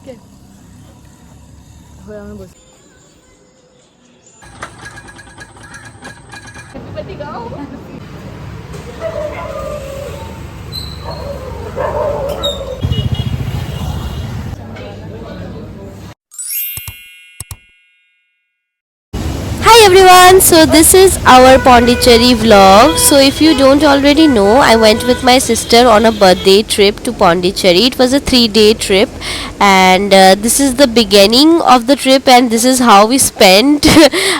Hi everyone, so this is our Pondicherry vlog. So if you don't already know, I went with my sister on a birthday trip to Pondicherry. It was a 3-day trip, and this is the beginning of the trip, and this is how we spent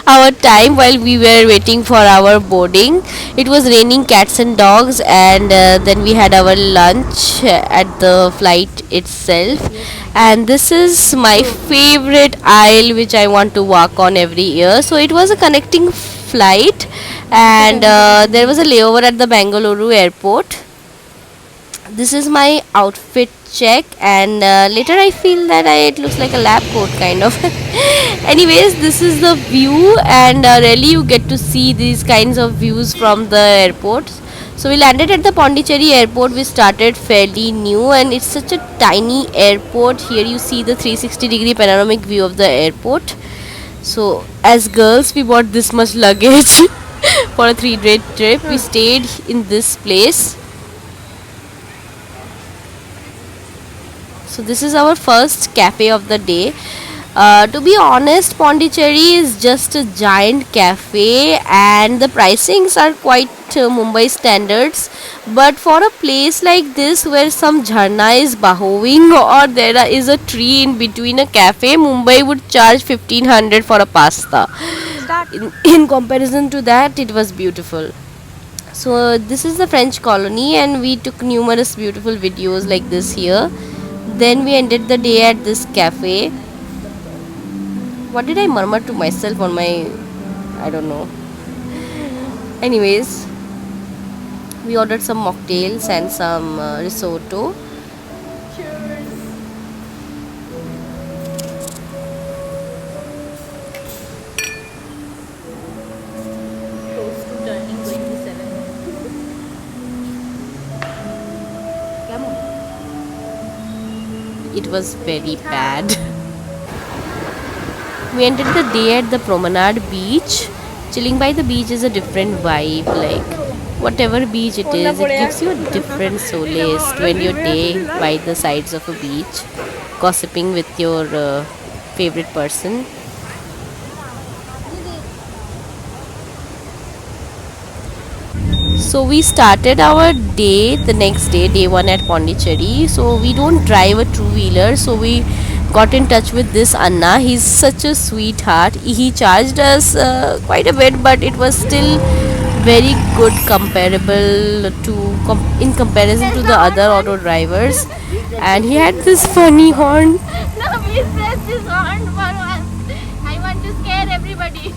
our time while we were waiting for our boarding. It was raining cats and dogs, and then we had our lunch at the flight itself. And this is my favorite aisle which I want to walk on every year. So it was a connecting flight, and there was a layover at the Bangalore airport. This is my outfit check, and later I feel that it looks like a lab coat kind of. Anyways, this is the view, and really you get to see these kinds of views from the airport. So we landed at the Pondicherry airport. We started fairly new, and it's such a tiny airport. Here you see the 360-degree panoramic view of the airport. So as girls, we bought this much luggage for a 3-day trip. We stayed in this place. So this is our first cafe of the day. To be honest, Pondicherry is just a giant cafe, and the pricings are quite Mumbai standards. But for a place like this where some jharna is bahowing or is a tree in between a cafe, Mumbai would charge 1500 for a pasta. In comparison to that, it was beautiful. So this is the French colony, and we took numerous beautiful videos like this here. Then we ended the day at this cafe. What did I murmur to myself on my... I don't know. Anyways, we ordered some mocktails and some risotto. Close to turning 27. It was very bad. We ended the day at the Promenade beach. Chilling by the beach is a different vibe. Like, whatever beach it is, it gives you a different solace to end your day by the sides of a beach, gossiping with your favorite person. So we started our day the next day, day one at Pondicherry. So we don't drive a two-wheeler, so we got in touch with this Anna. He's such a sweetheart. He charged us quite a bit, but it was still very good comparable to in comparison to the other auto drivers. And he had this funny horn. No, please press this horn for us. I want to scare everybody.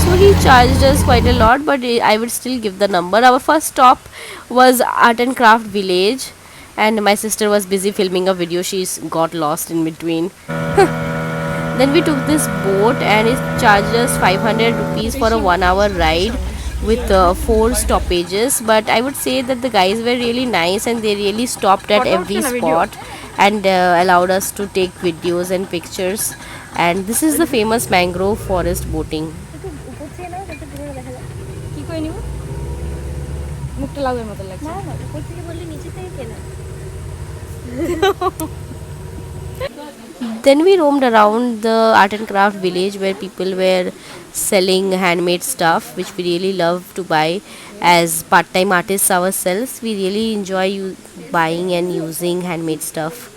So he charged us quite a lot, but I would still give the number. Our first stop was Art and Craft Village, and my sister was busy filming a video. She's got lost in between. Then we took this boat, and it charged us 500 rupees for a 1-hour ride with 4 stoppages. But I would say that the guys were really nice, and they really stopped at every spot and allowed us to take videos and pictures. And this is the famous mangrove forest boating. Then we roamed around the art and craft village where people were selling handmade stuff, which we really love to buy. As part-time artists ourselves, we really enjoy buying and using handmade stuff.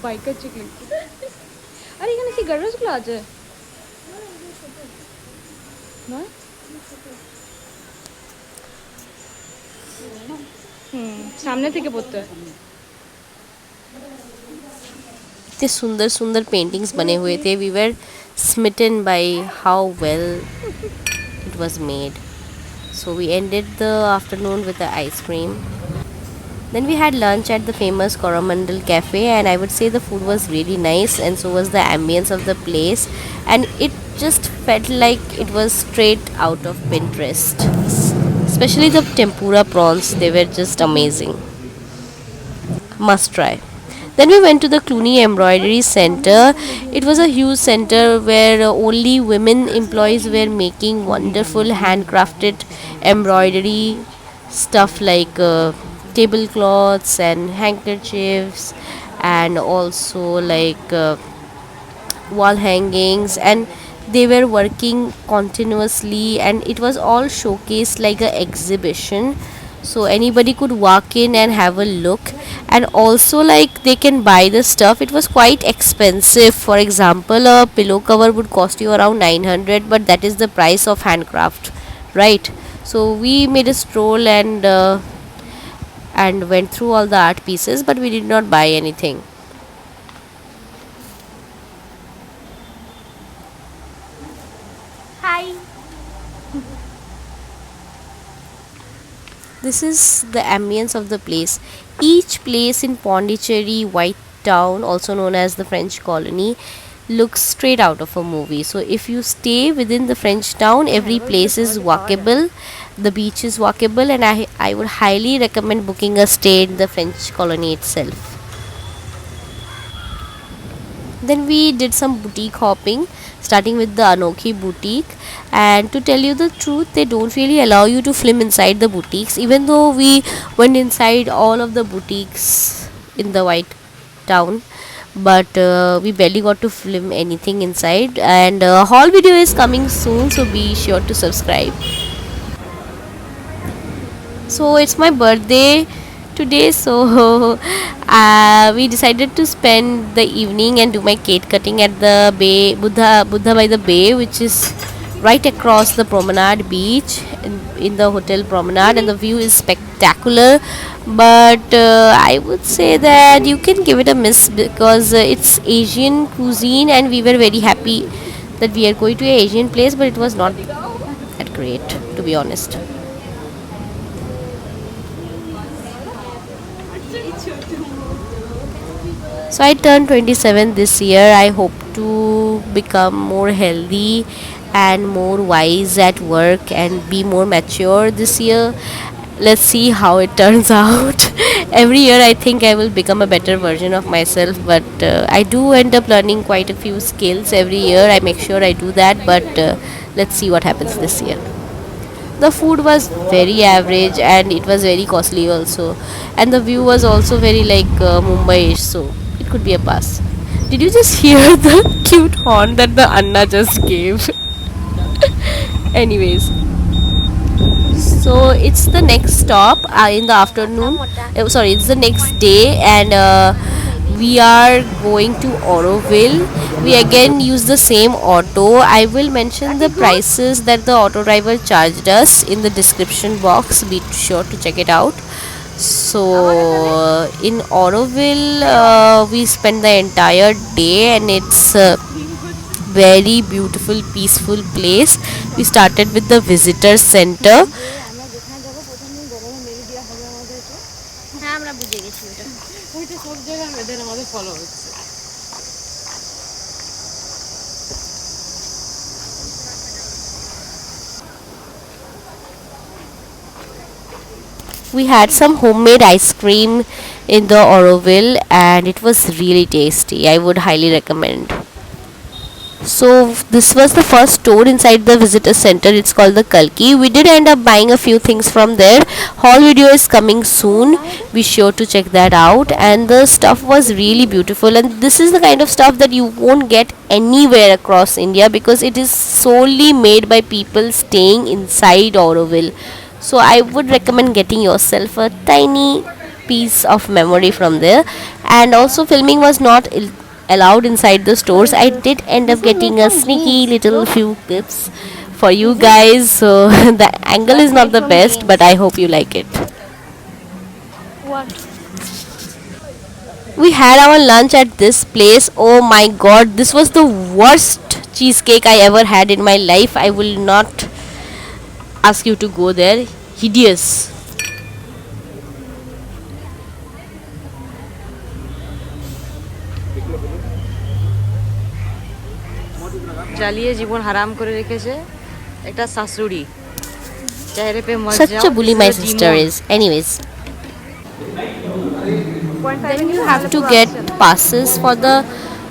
বাইকের check লিখছি আর এখানে কি গ্যারেজগুলো আছে না सामने থেকে পড়তে হয় इतने सुंदर सुंदर पेंटिंग्स बने हुए थे. We were smitten by how well it was made. So we ended the afternoon with the ice cream. Then we had lunch at the famous Coromandel Cafe, and I would say the food was really nice, and so was the ambience of the place, and it just felt like it was straight out of Pinterest. Especially the tempura prawns, they were just amazing. Must try. Then we went to the Clooney Embroidery Center. It was a huge center where only women employees were making wonderful handcrafted embroidery stuff like tablecloths and handkerchiefs, and also like wall hangings, and they were working continuously, and it was all showcased like a exhibition, so anybody could walk in and have a look. And also like they can buy the stuff. It was quite expensive. For example, a pillow cover would cost you around 900, but that is the price of handcraft, right? So we made a stroll and went through all the art pieces, but we did not buy anything. Hi. This is the ambience of the place. Each place in Pondicherry, White Town, also known as the French colony, looks straight out of a movie. So if you stay within the French town, every place is walkable. The beach is walkable, and I would highly recommend booking a stay in the French colony itself. Then we did some boutique hopping, starting with the Anokhi boutique. And to tell you the truth, they don't really allow you to film inside the boutiques, even though we went inside all of the boutiques in the White Town. But we barely got to film anything inside. And haul video is coming soon, so be sure to subscribe. So it's my birthday today, so we decided to spend the evening and do my cake cutting at the bay, Buddha by the bay, which is right across the promenade beach, in the hotel promenade, and the view is spectacular. But I would say that you can give it a miss, because it's Asian cuisine, and we were very happy that we are going to an Asian place, but it was not that great, to be honest. So I turned 27 this year. I hope to become more healthy and more wise at work and be more mature this year. Let's see how it turns out. Every year I think I will become a better version of myself, but I do end up learning quite a few skills every year. I make sure I do that, but let's see what happens this year. The food was very average, and it was very costly also, and the view was also very like Mumbai-ish, so it could be a pass. Did you just hear the cute horn that the Anna just gave? Anyways, so it's the next stop in the afternoon. Sorry, it's the next day, and we are going to Oroville. We again use the same auto. I will mention the prices that the auto driver charged us in the description box. Be sure to check it out. So in Oroville, we spent the entire day, and it's a very beautiful, peaceful place. We started with the visitor center. হ্যাঁ আমরা বুঝে গেছি ওটা। We had some homemade ice cream in the Oroville, and it was really tasty. I would highly recommend. So this was the first store inside the visitor center. It's called the Kalki. We did end up buying a few things from there. Haul video is coming soon. Be sure to check that out. And the stuff was really beautiful. And this is the kind of stuff that you won't get anywhere across India, because it is solely made by people staying inside Oroville. So I would recommend getting yourself a tiny piece of memory from there. And also filming was not allowed inside the stores. I did end up getting a sneaky little few clips for you guys, so the angle is not the best, but I hope you like it. What? We had our lunch at this place. Oh my god, this was the worst cheesecake I ever had in my life. I will not ask you to go there. Hideous. জ্বালিয়ে জীবন হারাম করে রেখেছে একটা শাশুড়ি চেহারে pay মর Such যাও a bully my sister is. Anyways, Then you have to get passes for the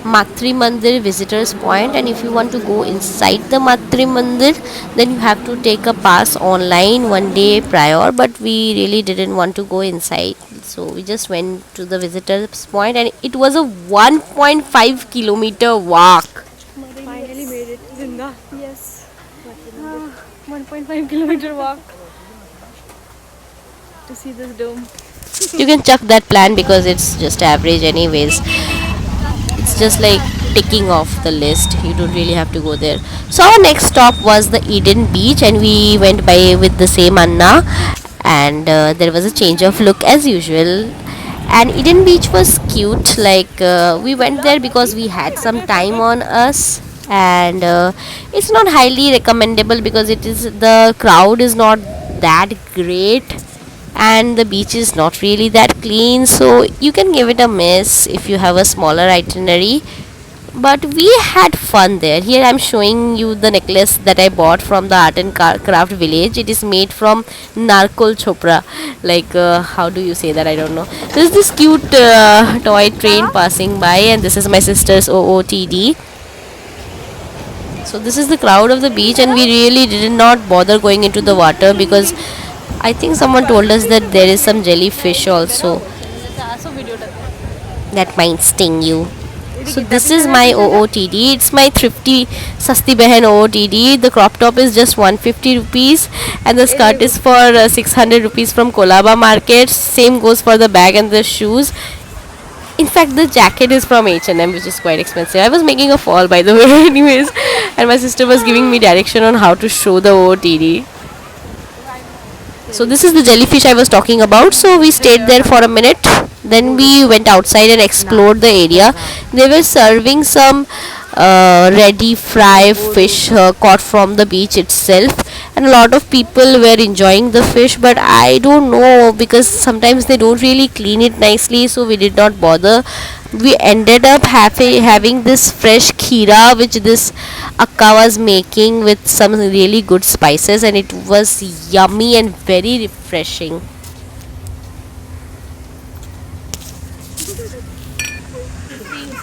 Matri Mandir visitors point, and if you want to go inside the Matri Mandir, then you have to take a pass online one day prior. But we really didn't want to go inside, so we just went to the visitors point, and it was a 1.5 kilometer walk. Finally made it. Zinda. Yes. 1.5 kilometer walk to see this dome. You can chuck that plan because it's just average anyways. It's just like ticking off the list. You don't really have to go there. So our next stop was the Eden Beach, and we went by with the same Anna, and there was a change of look as usual. And Eden Beach was cute. Like we went there because we had some time on us, and it's not highly recommendable because the crowd is not that great, and the beach is not really that clean, so you can give it a miss if you have a smaller itinerary. But we had fun there. Here I'm showing you the necklace that I bought from the art and craft village. It is made from narkol chopra. Like how do you say that, I don't know. There's this cute toy train passing by, and this is my sister's OOTD. So this is the crowd of the beach, and we really did not bother going into the water because I think someone told us that there is some jellyfish also that might sting you. So this is my OOTD. It's my thrifty Sasti Behan OOTD. The crop top is just 150 rupees, and the skirt is for 600 rupees from Kolaba market. Same goes for the bag and the shoes. In fact, the jacket is from H&M, which is quite expensive. I was making a fall, by the way, anyways, and my sister was giving me direction on how to show the OOTD. So this is the jellyfish I was talking about. So we stayed there for a minute. Then we went outside and explored the area. They were serving some ready fry fish caught from the beach itself, and a lot of people were enjoying the fish. But I don't know, because sometimes they don't really clean it nicely, so we did not bother. We ended up having this fresh kheera which this akka was making with some really good spices, and it was yummy and very refreshing.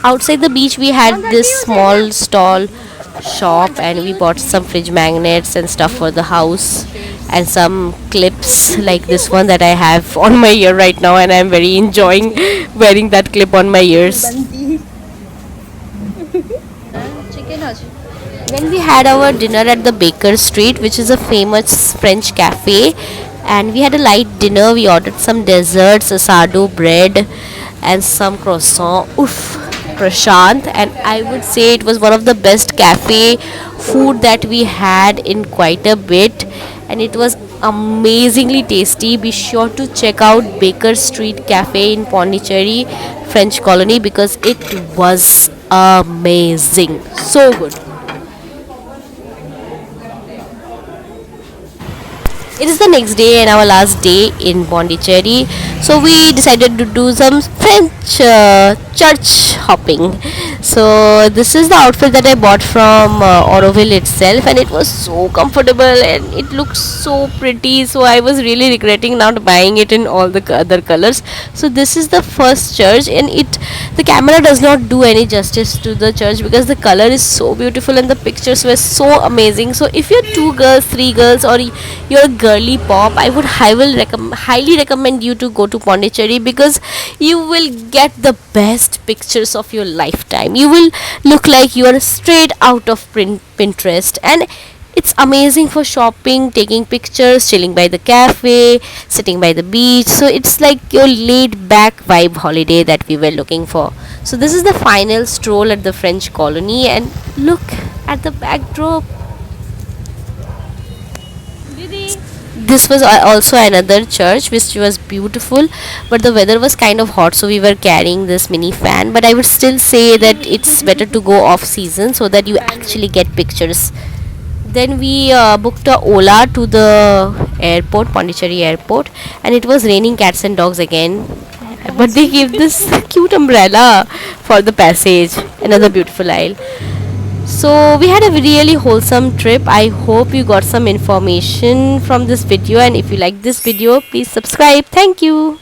Outside the beach we had this small stall shop, and we bought some fridge magnets and stuff for the house, and some clips like this one that I have on my ear right now, and I'm very enjoying wearing that clip on my ears. Then we had our dinner at the Baker Street, which is a famous French cafe, and we had a light dinner. We ordered some desserts, a sourdough bread, and some croissant. Oof, Prashant, and I would say it was one of the best cafe food that we had in quite a bit, and it was amazingly tasty. Be sure to check out Baker Street Cafe in Pondicherry, French colony, because it was amazing. So good. It is the next day and our last day in Pondicherry, so we decided to do some French church hopping. So this is the outfit that I bought from Auroville itself, and it was so comfortable and it looked so pretty, so I was really regretting not buying it in all the other colors. So this is the first church, and the camera does not do any justice to the church because the color is so beautiful and the pictures were so amazing. So if you're 2 girls, 3 girls, or you're a girly pop, I will highly recommend you to go to Pondicherry, because you will get the best pictures of your lifetime. You will look like you are straight out of Pinterest, and it's amazing for shopping, taking pictures, chilling by the cafe, sitting by the beach. So it's like your laid back vibe holiday that we were looking for. So this is the final stroll at the French colony, and look at the backdrop. This was also another church which was beautiful, but the weather was kind of hot, so we were carrying this mini fan. But I would still say that it's better to go off season so that you actually get pictures. Then we booked a Ola to the airport, Pondicherry airport, and it was raining cats and dogs again. But they gave this cute umbrella for the passage. Another beautiful aisle. So we had a really wholesome trip. I hope you got some information from this video, and if you like this video, please subscribe. Thank you.